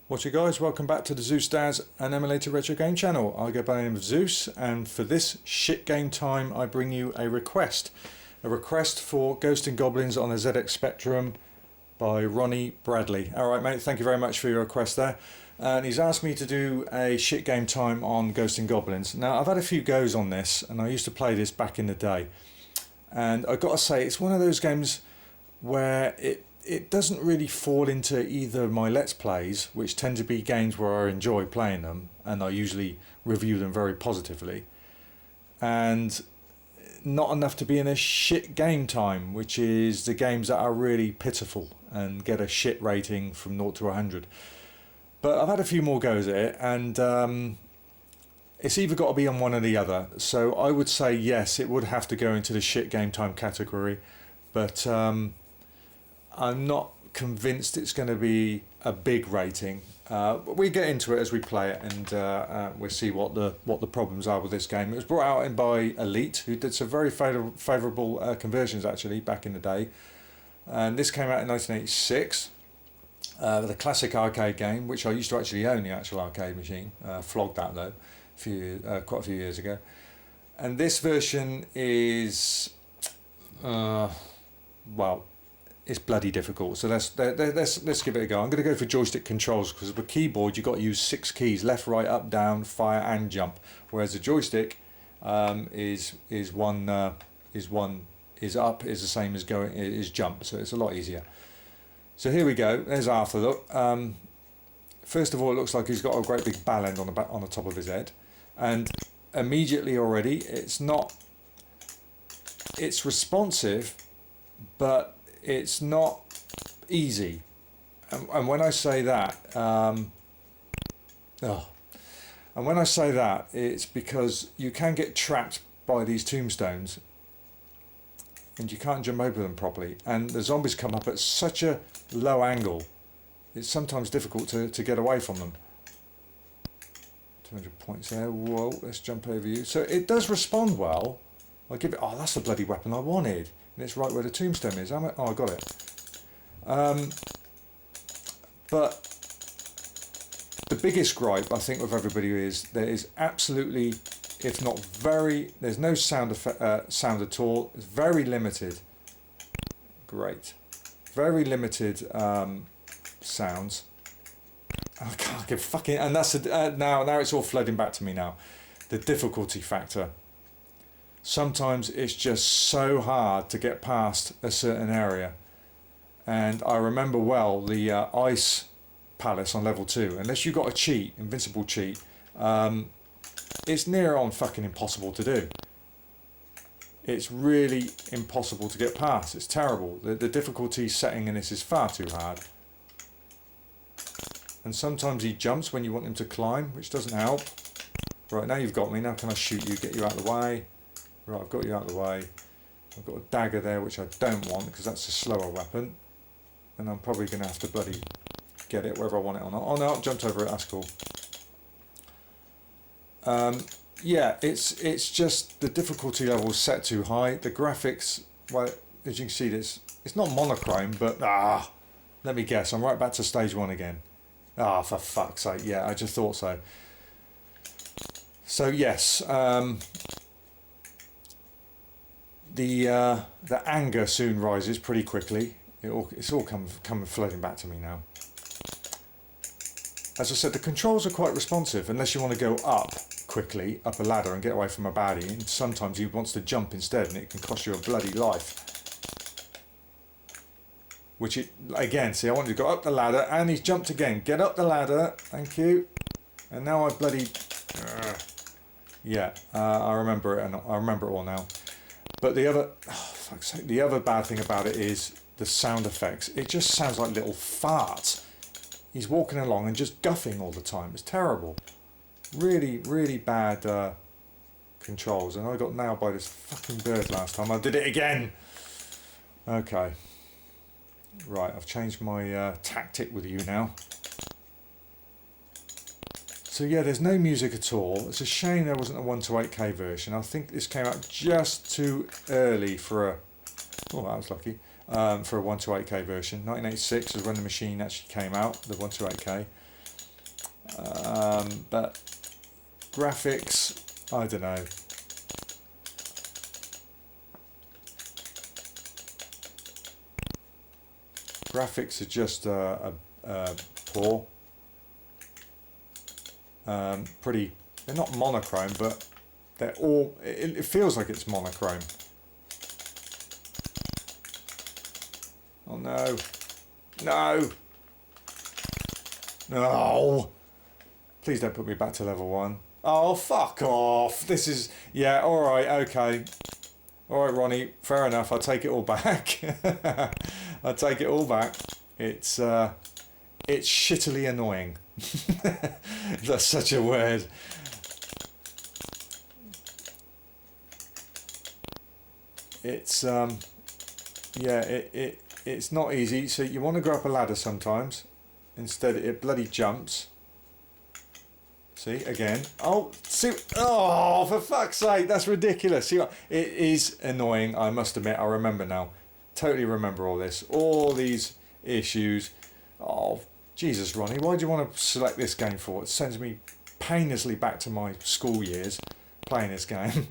What's up guys, welcome back to the Zeusdaz Unemulated Retro Game channel. I go by the name of Zeus, and for this shit game time I bring you a request. A request for Ghosts and Goblins on the ZX Spectrum by Ronnie Bradley. Alright mate, thank you very much for your request there. And he's asked me to do a shit game time on Ghosts and Goblins. Now I've had a few goes on this, and I used to play this back in the day. And I've got to say, it's one of those games where it doesn't really fall into either my Let's Plays, which tend to be games where I enjoy playing them, and I usually review them very positively, and not enough to be in a shit game time, which is the games that are really pitiful and get a shit rating from 0 to 100. But I've had a few more goes at it, and it's either got to be on one or the other. So I would say yes, it would have to go into the shit game time category, but I'm not convinced it's going to be a big rating. We get into it as we play it, and we'll see what the problems are with this game. It was brought out by Elite, who did some very favourable conversions actually back in the day. And this came out in 1986. The classic arcade game, which I used to actually own the actual arcade machine. Flogged that though, quite a few years ago. And this version is, well, it's bloody difficult. So let's give it a go. I'm going to go for joystick controls, because with a keyboard you've got to use 6 keys: left, right, up, down, fire, and jump. Whereas the joystick is up is the same as jump. So it's a lot easier. So here we go. There's Arthur. Look. First of all, it looks like he's got a great big bell end on the top of his head, and immediately already it's responsive, but it's not easy. And when I say that, it's because you can get trapped by these tombstones, and you can't jump over them properly. And the zombies come up at such a low angle, it's sometimes difficult to get away from them. 200 points there. Whoa, let's jump over you. So it does respond well. I'll give it. Oh, that's the bloody weapon I wanted. And it's right where the tombstone is. Oh, I got it. But the biggest gripe I think with everybody is there is absolutely, if not very, there's no sound at all. It's very limited. Great. Very limited sounds. I can't give fucking. And that's now it's all flooding back to me now. The difficulty factor. Sometimes it's just so hard to get past a certain area. And I remember well the ice palace on level 2. Unless you got a cheat, invincible cheat, it's near on fucking impossible to do. It's really impossible to get past. It's terrible. The difficulty setting in this is far too hard. And sometimes he jumps when you want him to climb, which doesn't help. Right, now you've got me. Now can I shoot you, get you out of the way? Right, I've got you out of the way. I've got a dagger there, which I don't want, because that's a slower weapon. And I'm probably going to have to bloody get it whether I want it or not. Oh no, I've jumped over it, that's cool. Yeah, it's just the difficulty level is set too high. The graphics, well, as you can see, it's not monochrome, but let me guess, I'm right back to stage 1 again. For fuck's sake, yeah, I just thought so. So yes, the anger soon rises pretty quickly. It's all coming flooding back to me now. As I said, the controls are quite responsive, unless you want to go up quickly, up a ladder and get away from a baddie. And sometimes he wants to jump instead, and it can cost you a bloody life. Which again, see, I wanted to go up the ladder, and he's jumped again. Get up the ladder, thank you. And now I bloody, I remember it, and I remember it all now. But the other bad thing about it is the sound effects. It just sounds like little farts. He's walking along and just guffing all the time. It's terrible. Really, really bad controls. And I got nailed by this fucking bird last time. I did it again. Okay. Right, I've changed my tactic with you now. So yeah, there's no music at all. It's a shame there wasn't a 1 to 8K version. I think this came out just too early for a... Oh, that was lucky. For a 1 to 8K version. 1986 is when the machine actually came out, the 1 to 8K. But graphics, I don't know. Graphics are just poor. Pretty, they're not monochrome, but they're all, it feels like it's monochrome. Oh no. No! No! Please don't put me back to level 1. Oh, fuck off! This is, yeah, alright, okay. Alright, Ronnie, fair enough, I'll take it all back. I'll take it all back. It's shittily annoying. That's such a word. It's yeah, it's not easy. So you want to go up a ladder sometimes. Instead, it bloody jumps. See again. Oh, see. Oh, for fuck's sake, that's ridiculous. See, it is annoying. I must admit. I remember now. Totally remember all this. All these issues. Oh, Jesus, Ronnie, why do you want to select this game for? It sends me painlessly back to my school years playing this game.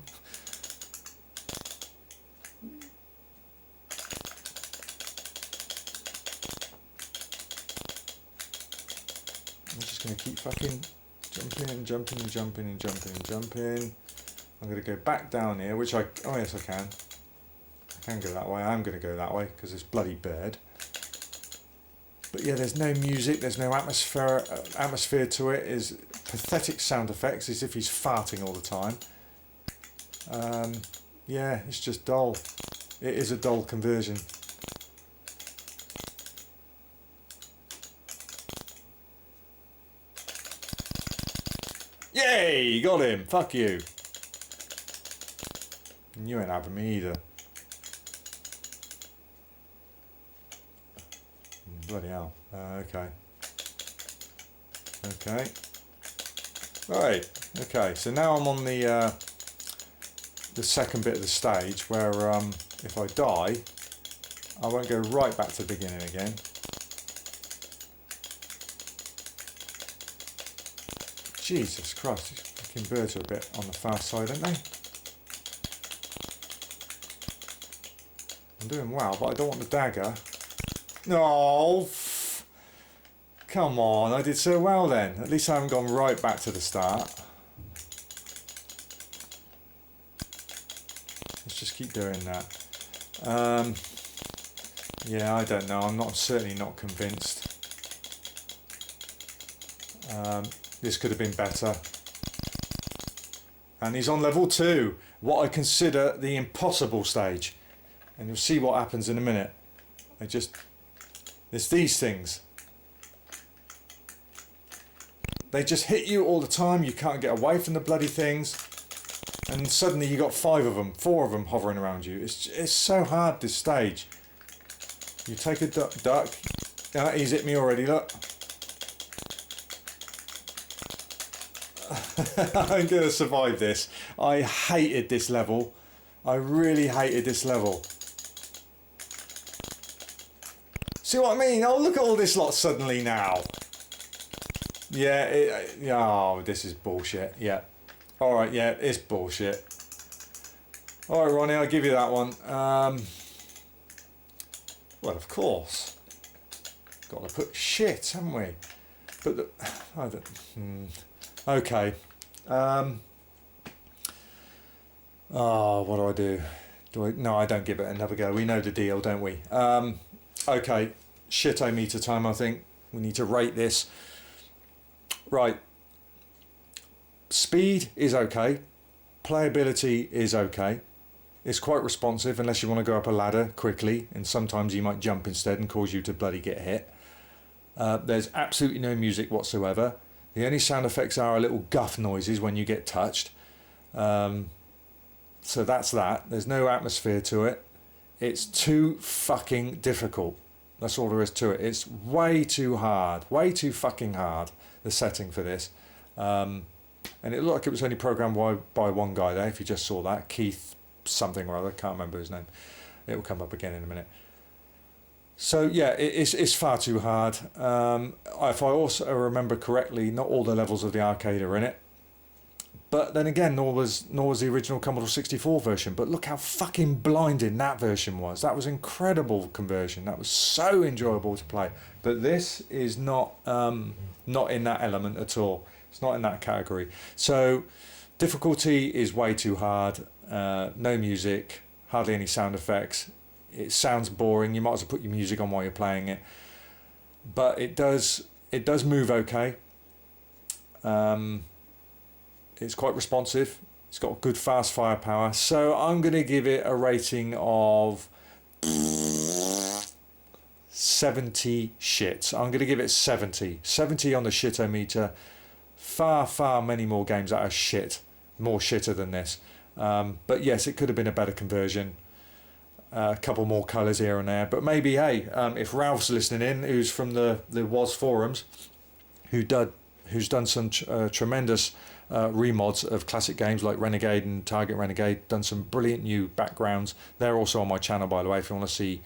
I'm just going to keep fucking jumping and jumping and jumping and jumping and jumping. I'm going to go back down here, which oh yes I can. I can go that way. I'm going to go that way because this bloody bird. But yeah, there's no music, there's no atmosphere to it. Is pathetic sound effects, as if he's farting all the time. Yeah, it's just dull. It is a dull conversion. Yay! Got him! Fuck you! And you ain't having me either. Bloody hell. Okay. Okay. Right. Okay. So now I'm on the second bit of the stage where if I die, I won't go right back to the beginning again. Jesus Christ, these fucking birds are a bit on the fast side, aren't they? I'm doing well, but I don't want the dagger. No, come on, I did so well then. At least I haven't gone right back to the start. Let's just keep doing that. Yeah, I don't know. I'm certainly not convinced. This could have been better. And he's on level 2, what I consider the impossible stage. And you'll see what happens in a minute. It's these things. They just hit you all the time. You can't get away from the bloody things. And suddenly you got 5 of them, 4 of them hovering around you. It's so hard, this stage. You take a duck. He's hit me already, look. I'm going to survive this. I hated this level. I really hated this level. See what I mean? Oh, look at all this lot suddenly now. Yeah, oh, this is bullshit. Yeah. Alright, yeah, it's bullshit. Alright, Ronnie, I'll give you that one. Well, of course. Got to put shit, haven't we? But, I don't... Okay. Oh, what do? No, I don't give it another go. We know the deal, don't we? Okay. Shit-o-meter time, I think. We need to rate this. Right. Speed is okay. Playability is okay. It's quite responsive unless you want to go up a ladder quickly, and sometimes you might jump instead and cause you to bloody get hit. There's absolutely no music whatsoever. The only sound effects are little guff noises when you get touched. So that's that. There's no atmosphere to it. It's too fucking difficult. That's all there is to it. It's way too hard. Way too fucking hard, the setting for this. And it looked like it was only programmed by one guy there, if you just saw that. Keith something or other. Can't remember his name. It will come up again in a minute. So yeah, it's far too hard. If I also remember correctly, not all the levels of the arcade are in it. But then again, nor was the original Commodore 64 version. But look how fucking blinding that version was. That was incredible conversion. That was so enjoyable to play. But this is not in that element at all. It's not in that category. So difficulty is way too hard. No music, hardly any sound effects. It sounds boring. You might as well put your music on while you're playing it. But it does move okay. It's quite responsive. It's got good fast firepower. So I'm going to give it a rating of 70 shits. I'm going to give it 70. 70 on the shitometer. Far many more games that are shit. More shitter than this. But yes, it could have been a better conversion. A couple more colours here and there. But maybe, hey, if Ralph's listening in, who's from the Was forums, who's done some tremendous remods of classic games like Renegade and Target Renegade, done some brilliant new backgrounds. They're also on my channel, by the way, if you want to see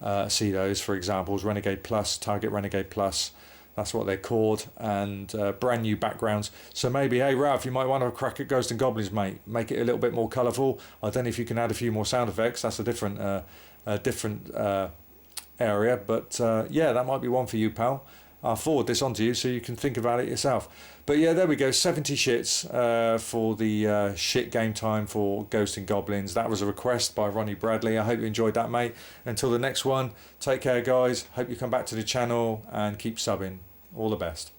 those. For examples, Renegade Plus, Target Renegade Plus, that's what they're called, and brand new backgrounds. So maybe, hey Ralph, you might want to crack at Ghost and Goblins, mate. Make it a little bit more colourful. I don't know if you can add a few more sound effects. That's a different area, but yeah, that might be one for you, pal. I'll forward this on to you so you can think about it yourself. But yeah, there we go. 70 shits for the shit game time for Ghost and Goblins. That was a request by Ronnie Bradley. I hope you enjoyed that, mate. Until the next one, take care, guys. Hope you come back to the channel and keep subbing. All the best.